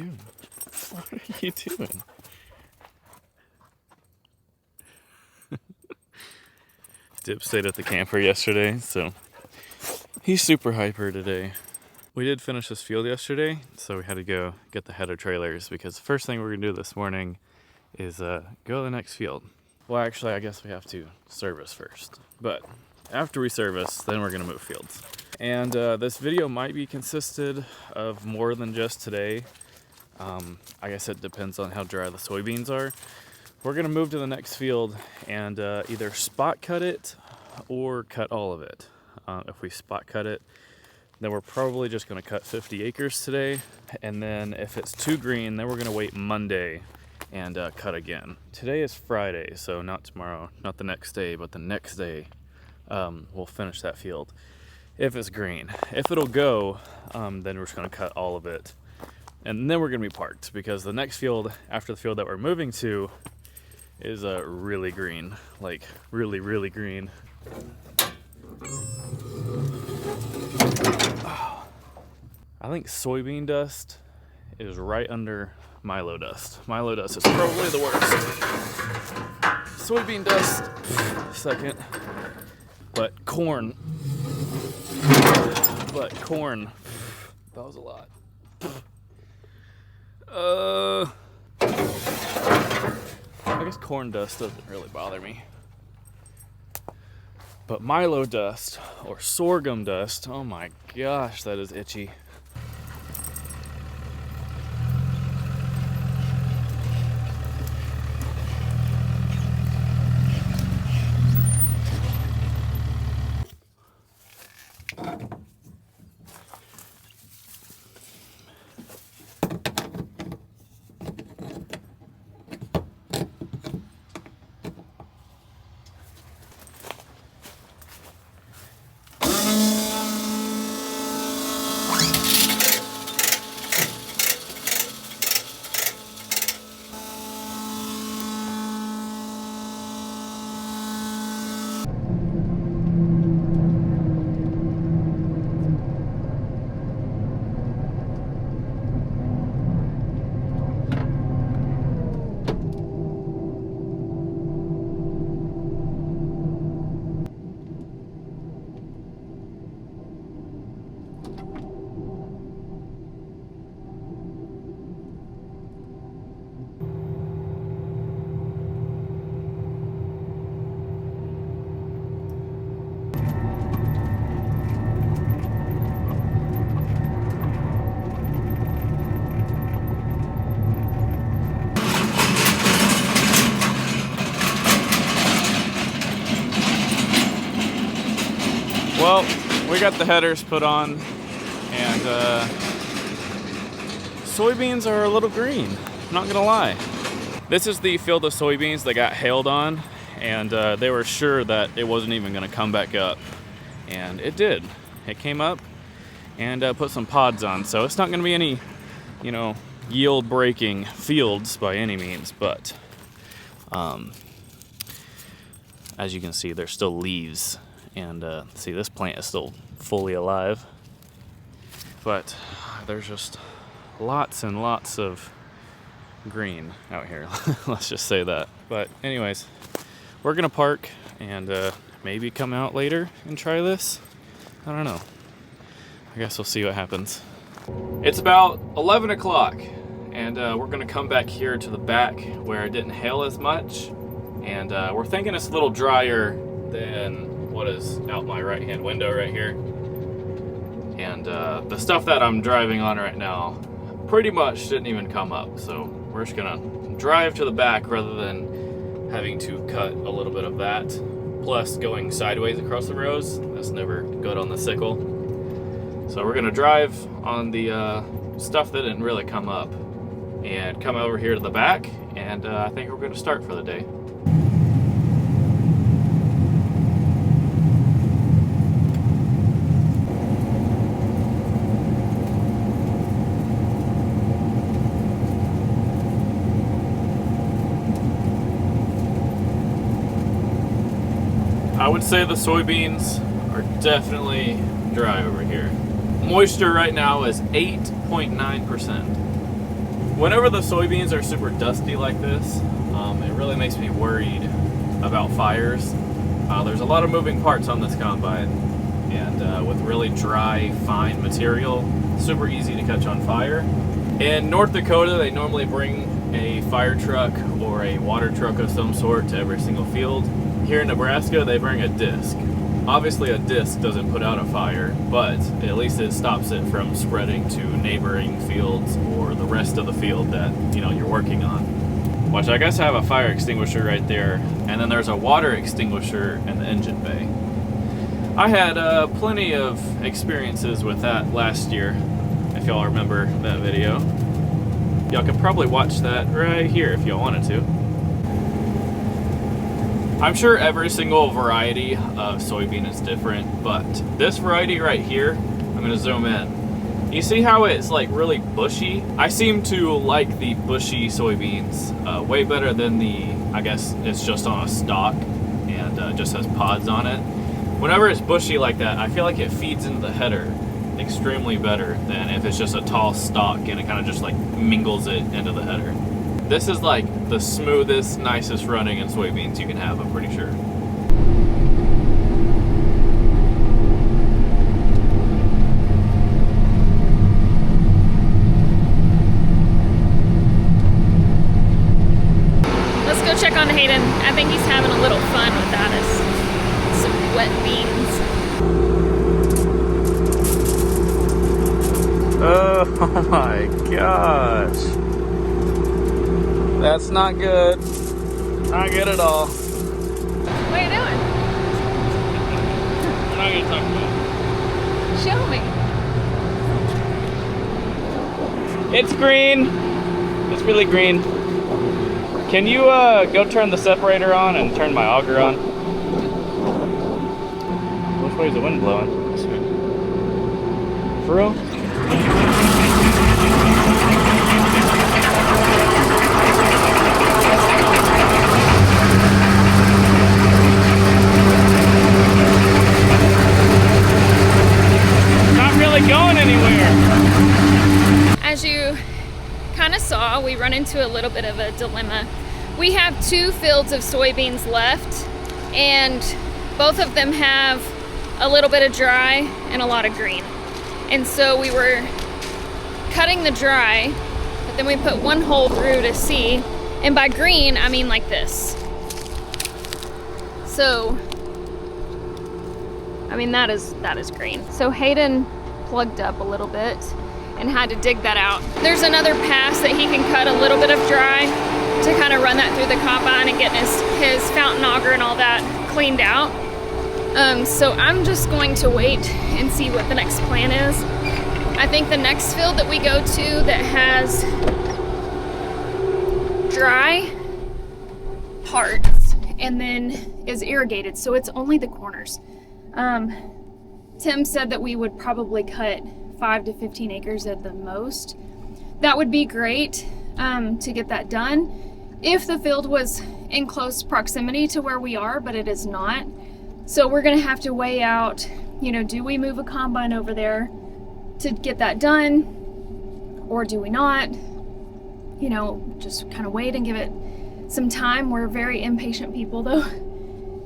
doing? What are you doing? Dip stayed at the camper yesterday, so he's super hyper today. We did finish this field yesterday, so we had to go get the header trailers because the first thing we're gonna do this morning is go to the next field. Well, actually, I guess we have to service first, but after we service, then we're gonna move fields. And this video might be consisted of more than just today. I guess it depends on how dry the soybeans are. We're gonna move to the next field and either spot cut it or cut all of it. If we spot cut it, then we're probably just gonna cut 50 acres today. And then if it's too green, then we're gonna wait Monday and cut again. Today is Friday, so not tomorrow, not the next day, but the next day we'll finish that field. If it's green. If it'll go, then we're just gonna cut all of it. And then we're gonna be parked because the next field after the field that we're moving to is really green, like really, really green. Oh. I think soybean dust is right under Milo dust. Milo dust is probably the worst. Soybean dust, second. But corn, that was a lot. I guess corn dust doesn't really bother me. But Milo dust or sorghum dust, oh my gosh, that is itchy. Well, we got the headers put on, and soybeans are a little green, not gonna lie. This is the field of soybeans that got hailed on, and they were sure that it wasn't even gonna come back up. And it did. It came up and put some pods on, so it's not gonna be any, yield breaking fields by any means, but as you can see, there's still leaves. And see, this plant is still fully alive, but there's just lots and lots of green out here. Let's just say that. But anyways, we're gonna park and maybe come out later and try this. I don't know. I guess we'll see what happens. It's about 11 o'clock and we're gonna come back here to the back where it didn't hail as much, and we're thinking it's a little drier than what is out my right hand window right here. And the stuff that I'm driving on right now pretty much didn't even come up, so we're just gonna drive to the back rather than having to cut a little bit of that, plus going sideways across the rows. That's never good on the sickle. So we're gonna drive on the stuff that didn't really come up and come over here to the back, and I think we're gonna start for the day. I would say the soybeans are definitely dry over here. Moisture right now is 8.9%. Whenever the soybeans are super dusty like this, it really makes me worried about fires. There's a lot of moving parts on this combine, and with really dry, fine material, super easy to catch on fire. In North Dakota, they normally bring a fire truck or a water truck of some sort to every single field. Here in Nebraska, they bring a disc. Obviously, a disc doesn't put out a fire, but at least it stops it from spreading to neighboring fields or the rest of the field that you're working on. Which I guess I have a fire extinguisher right there, and then there's a water extinguisher in the engine bay. I had plenty of experiences with that last year, if y'all remember that video. Y'all could probably watch that right here if y'all wanted to. I'm sure every single variety of soybean is different, but this variety right here, I'm gonna zoom in. You see how it's like really bushy? I seem to like the bushy soybeans way better than the, I guess it's just on a stalk and just has pods on it. Whenever it's bushy like that, I feel like it feeds into the header extremely better than if it's just a tall stalk and it kind of just like mingles it into the header. This is like the smoothest, nicest running in soybeans you can have, I'm pretty sure. Let's go check on Hayden. I think he's having a little fun without us. Some wet beans. Oh my gosh. That's not good. Not good at all. What are you doing? I'm not gonna talk about it. Show me. It's green. It's really green. Can you go turn the separator on and turn my auger on? Which way is the wind blowing? This way. For real? Not really going anywhere. As you kind of saw, we run into a little bit of a dilemma. We have 2 fields of soybeans left, and both of them have a little bit of dry and a lot of green. And so we were cutting the dry, but then we put one hole through to see, and by green, I mean like this. So, I mean, that is green. So Hayden plugged up a little bit and had to dig that out. There's another pass that he can cut a little bit of dry to kind of run that through the combine and get his fountain auger and all that cleaned out. So I'm just going to wait and see what the next plan is. I think the next field that we go to that has dry parts and then is irrigated, so it's only the corners. Tim said that we would probably cut 5 to 15 acres at the most. That would be great to get that done if the field was in close proximity to where we are, but it is not. So we're gonna have to weigh out, do we move a combine over there to get that done, or do we not? Just kind of wait and give it some time. We're very impatient people though.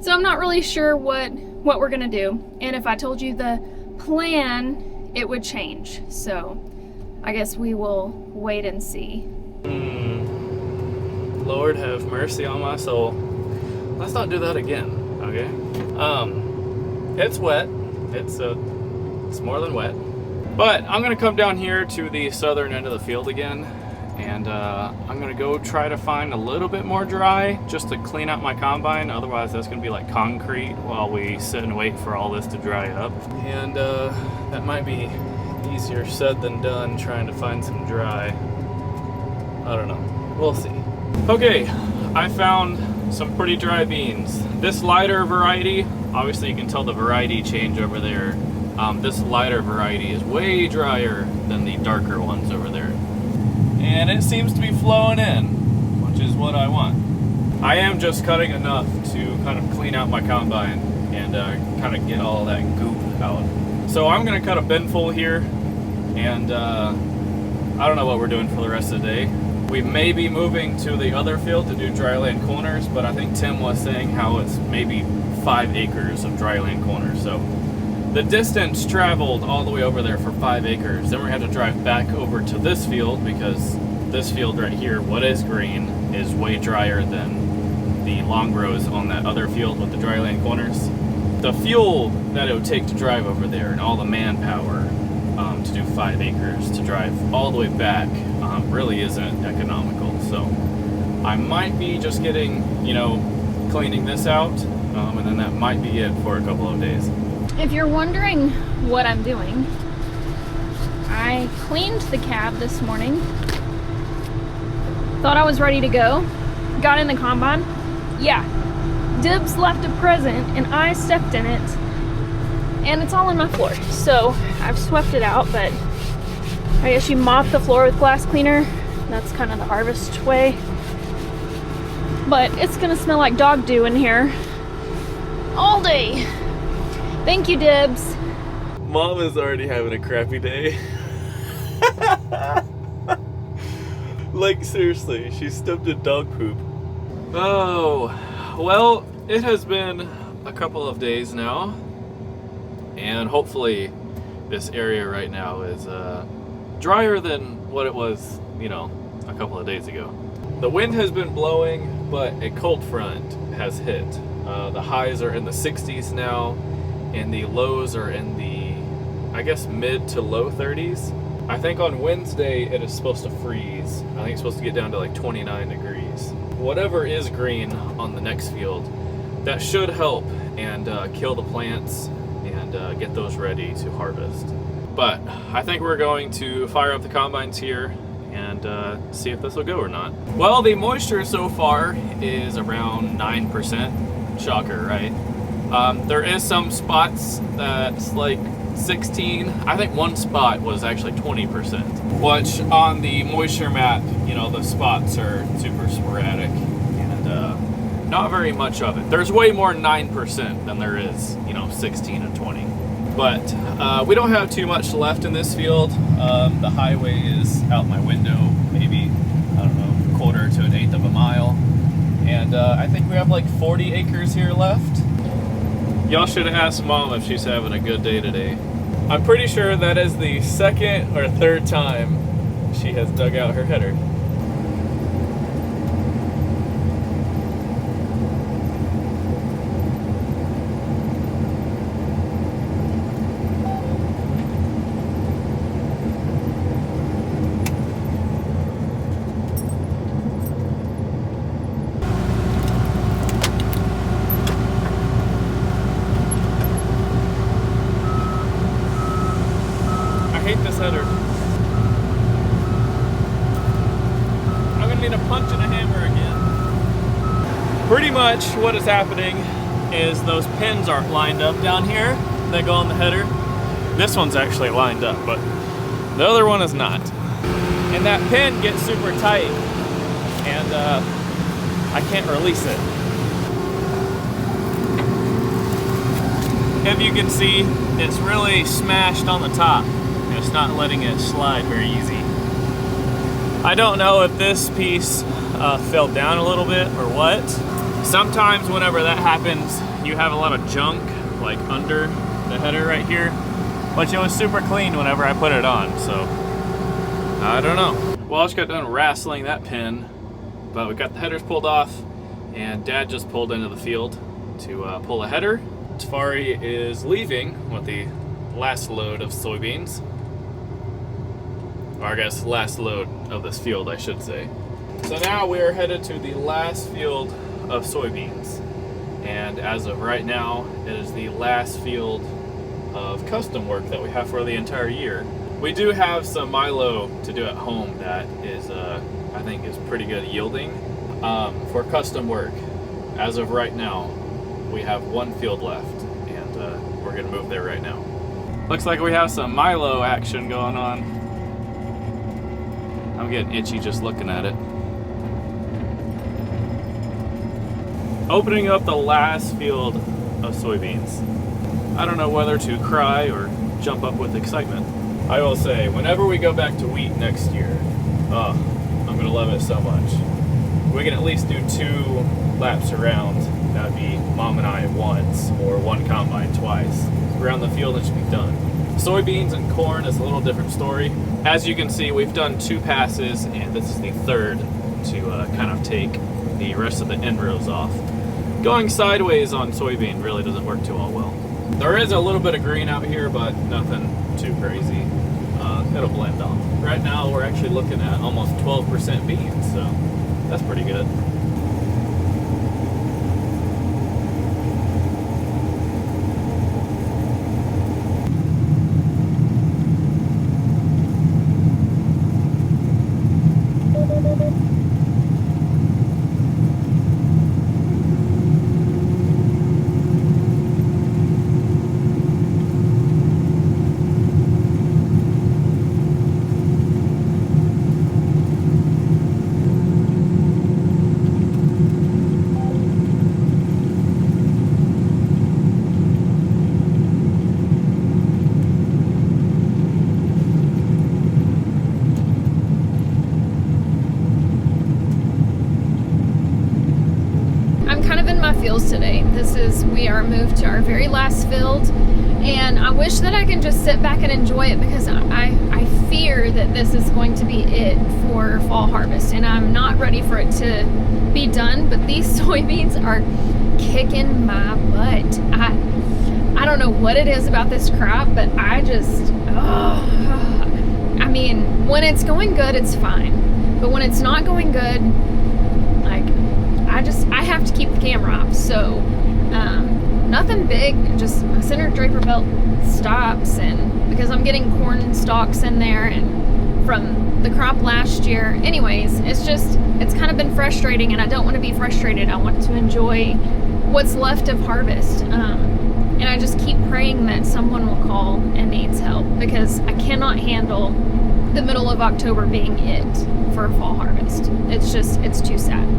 So I'm not really sure what we're gonna do. And if I told you the plan, it would change. So I guess we will wait and see. Lord have mercy on my soul. Let's not do that again, okay? It's wet. It's more than wet. But I'm gonna come down here to the southern end of the field again, and I'm gonna go try to find a little bit more dry just to clean out my combine. Otherwise that's gonna be like concrete while we sit and wait for all this to dry up. And that might be easier said than done, trying to find some dry. I don't know, we'll see. Okay, I found some pretty dry beans. This lighter variety, obviously you can tell the variety change over there. This lighter variety is way drier than the darker ones over there. And it seems to be flowing in, which is what I want. I am just cutting enough to kind of clean out my combine and kind of get all that goop out. So I'm gonna cut a bin full here and I don't know what we're doing for the rest of the day. We may be moving to the other field to do dryland corners, but I think Tim was saying how it's maybe 5 acres of dryland corners. So the distance traveled all the way over there for 5 acres. Then we had to drive back over to this field because this field right here, what is green, is way drier than the long rows on that other field with the dryland corners. The fuel that it would take to drive over there and all the manpower to do 5 acres to drive all the way back really isn't economical. So I might be just getting, you know, cleaning this out, and then that might be it for a couple of days. If you're wondering what I'm doing, I cleaned the cab this morning. Thought I was ready to go. Got in the combine. Yeah, Dibs left a present and I stepped in it. And it's all on my floor. So I've swept it out, but I guess you mop the floor with glass cleaner. That's kind of the harvest way. But it's gonna smell like dog dew in here all day. Thank you, Dibs. Mom is already having a crappy day. Like, seriously, she stepped in dog poop. Oh, well, it has been a couple of days now, and hopefully this area right now is drier than what it was, you know, a couple of days ago. The wind has been blowing, but a cold front has hit. The highs are in the 60s now, and the lows are in the, I guess, mid to low 30s. I think on Wednesday it is supposed to freeze. I think it's supposed to get down to like 29 degrees. Whatever is green on the next field, that should help and kill the plants and get those ready to harvest. But I think we're going to fire up the combines here and see if this will go or not. Well, the moisture so far is around 9%. Shocker, right? There is some spots that's like 16. I think one spot was actually 20%, which on the moisture map, you know, the spots are super sporadic and not very much of it. There's way more 9% than there is, you know, 16 and 20. But we don't have too much left in this field. The highway is out my window, maybe, I don't know, a quarter to an eighth of a mile. And I think we have like 40 acres here left. Y'all should ask Mom if she's having a good day today. I'm pretty sure that is the second or third time she has dug out her header. I hate this header. I'm gonna need a punch and a hammer again. Pretty much what is happening is those pins aren't lined up down here that go on the header. This one's actually lined up, but the other one is not. And that pin gets super tight and I can't release it. If you can see, it's really smashed on the top. It's not letting it slide very easy. I don't know if this piece fell down a little bit or what. Sometimes whenever that happens, you have a lot of junk like under the header right here, but it was super clean whenever I put it on, so I don't know. Well, I just got done wrestling that pin, but we got the headers pulled off, and Dad just pulled into the field to pull a header. Tafari is leaving with the last load of soybeans. Or I guess last load of this field, I should say. So now we are headed to the last field of soybeans. And as of right now, it is the last field of custom work that we have for the entire year. We do have some Milo to do at home that is, I think is pretty good yielding. For custom work, as of right now, we have one field left, and we're gonna move there right now. Looks like we have some Milo action going on. I'm getting itchy just looking at it. Opening up the last field of soybeans. I don't know whether to cry or jump up with excitement. I will say, whenever we go back to wheat next year, I'm gonna love it so much. We can at least do 2 laps around. That'd be Mom and I once, or 1 combine twice. Around the field, it should be done. Soybeans and corn is a little different story. As you can see, we've done 2 passes, and this is the 3rd to kind of take the rest of the end rows off. Going sideways on soybean really doesn't work too all well. There is a little bit of green out here, but nothing too crazy. It'll blend off. Right now, we're actually looking at almost 12% beans, so that's pretty good. Fields today. We are moved to our very last field, and I wish that I can just sit back and enjoy it, because I fear that this is going to be it for fall harvest, and I'm not ready for it to be done. But these soybeans are kicking my butt. I don't know what it is about this crop, but I mean, when it's going good, it's fine, but when it's not going good, like, I have to keep the camera off. So nothing big, just my center draper belt stops, and because I'm getting corn stalks in there and from the crop last year. Anyways, it's kind of been frustrating, and I don't want to be frustrated. I want to enjoy what's left of harvest. And I just keep praying that someone will call and needs help, because I cannot handle the middle of October being it for a fall harvest. It's too sad.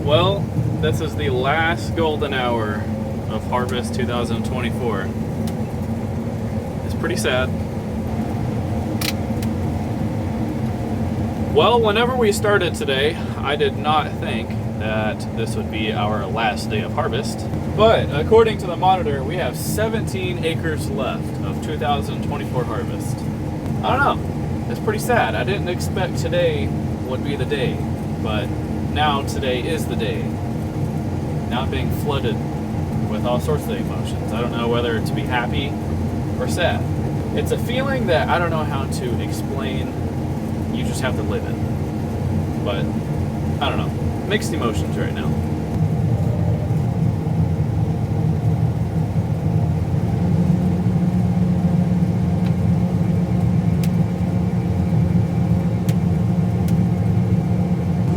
Well, this is the last golden hour of Harvest 2024. It's pretty sad. Well, whenever we started today, I did not think that this would be our last day of harvest. But according to the monitor, we have 17 acres left of 2024 harvest. I don't know. It's pretty sad. I didn't expect today would be the day, but now today is the day. Now I'm being flooded with all sorts of emotions. I don't know whether to be happy or sad. It's a feeling that I don't know how to explain. You just have to live it. But I don't know. Mixed emotions right now.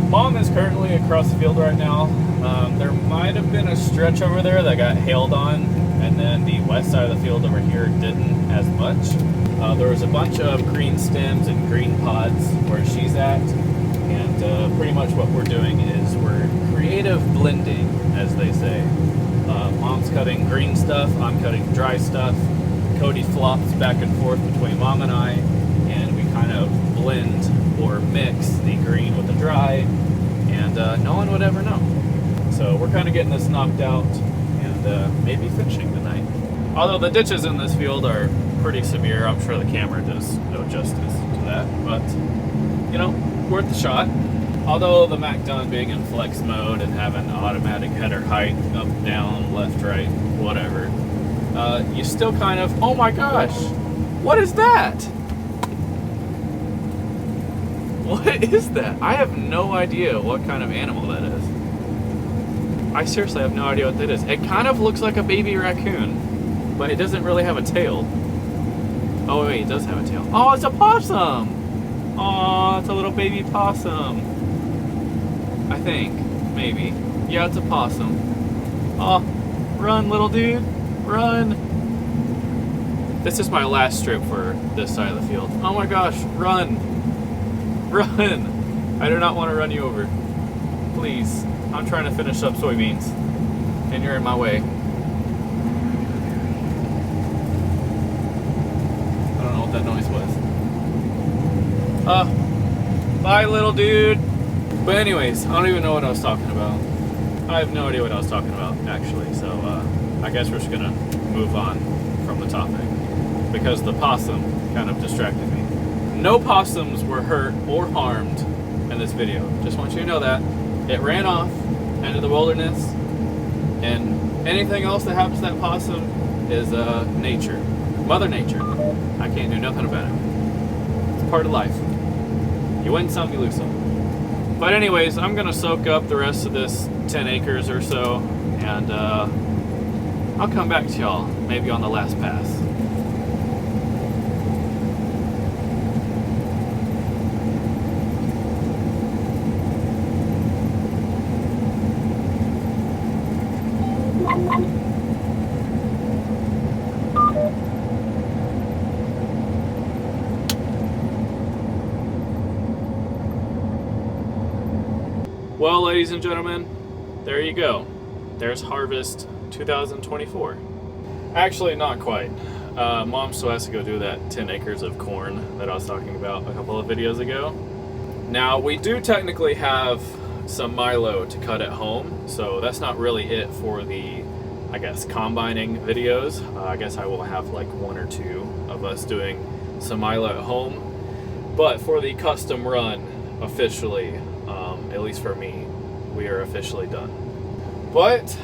Mom is currently across the field right now. There might have been a stretch over there that got hailed on, and then the west side of the field over here didn't as much. There was a bunch of green stems and green pods where she's at, and pretty much what we're doing is we're creative blending, as they say. Mom's cutting green stuff, I'm cutting dry stuff. Cody flops back and forth between Mom and I, and we kind of blend or mix the green with the dry, and no one would ever know. So we're kind of getting this knocked out, and maybe finishing tonight. Although the ditches in this field are pretty severe, I'm sure the camera does no justice to that, but you know, worth the shot. Although the Mac Dun being in flex mode and having automatic header height, up, down, left, right, whatever, you still kind of, oh my gosh, what is that? What is that? I have no idea what kind of animal that is. I seriously have no idea what that is. It kind of looks like a baby raccoon, but it doesn't really have a tail. Oh wait, it does have a tail. Oh, it's a possum! Oh, it's a little baby possum. I think, maybe. Yeah, it's a possum. Oh, run, little dude, run! This is my last strip for this side of the field. Oh my gosh, run! Run! I do not want to run you over. Please. I'm trying to finish up soybeans, and you're in my way. I don't know what that noise was. Bye, little dude. But anyways, I don't even know what I was talking about. I have no idea what I was talking about, actually. So I guess we're just gonna move on from the topic because the possum kind of distracted me. No possums were hurt or harmed in this video. Just want you to know that. It ran off into the wilderness, and anything else that happens to that possum is nature. Mother Nature. I can't do nothing about it. It's part of life. You win some, you lose some. But anyways, I'm gonna soak up the rest of this 10 acres or so, and I'll come back to y'all, maybe on the last pass. Well, ladies and gentlemen, there you go. There's harvest 2024. Actually, not quite. Mom still has to go do that 10 acres of corn that I was talking about a couple of videos ago. Now, we do technically have some Milo to cut at home, so that's not really it for the, I guess, combining videos. I guess I will have like one or two of us doing some Milo at home. But for the custom run, officially, at least for me, we are officially done. But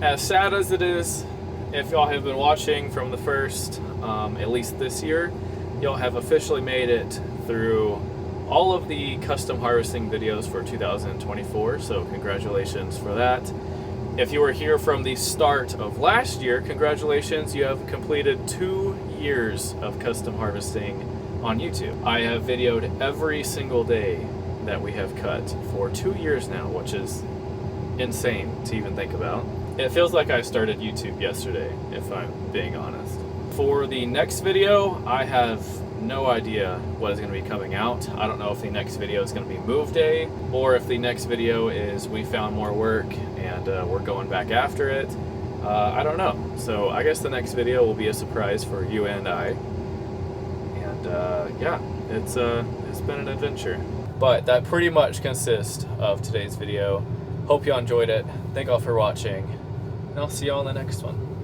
as sad as it is, if y'all have been watching from the first, at least this year, y'all have officially made it through all of the custom harvesting videos for 2024, so congratulations for that. If you were here from the start of last year, congratulations, you have completed 2 years of custom harvesting on YouTube. I have videoed every single day that we have cut for 2 years now, which is insane to even think about. It feels like I started YouTube yesterday, if I'm being honest. For the next video, I have no idea what is going to be coming out. I don't know if the next video is going to be move day, or if the next video is we found more work and we're going back after it. I don't know. So I guess the next video will be a surprise for you and I. And yeah, it's been an adventure. But that pretty much consists of today's video. Hope y'all enjoyed it. Thank y'all for watching, and I'll see y'all in the next one.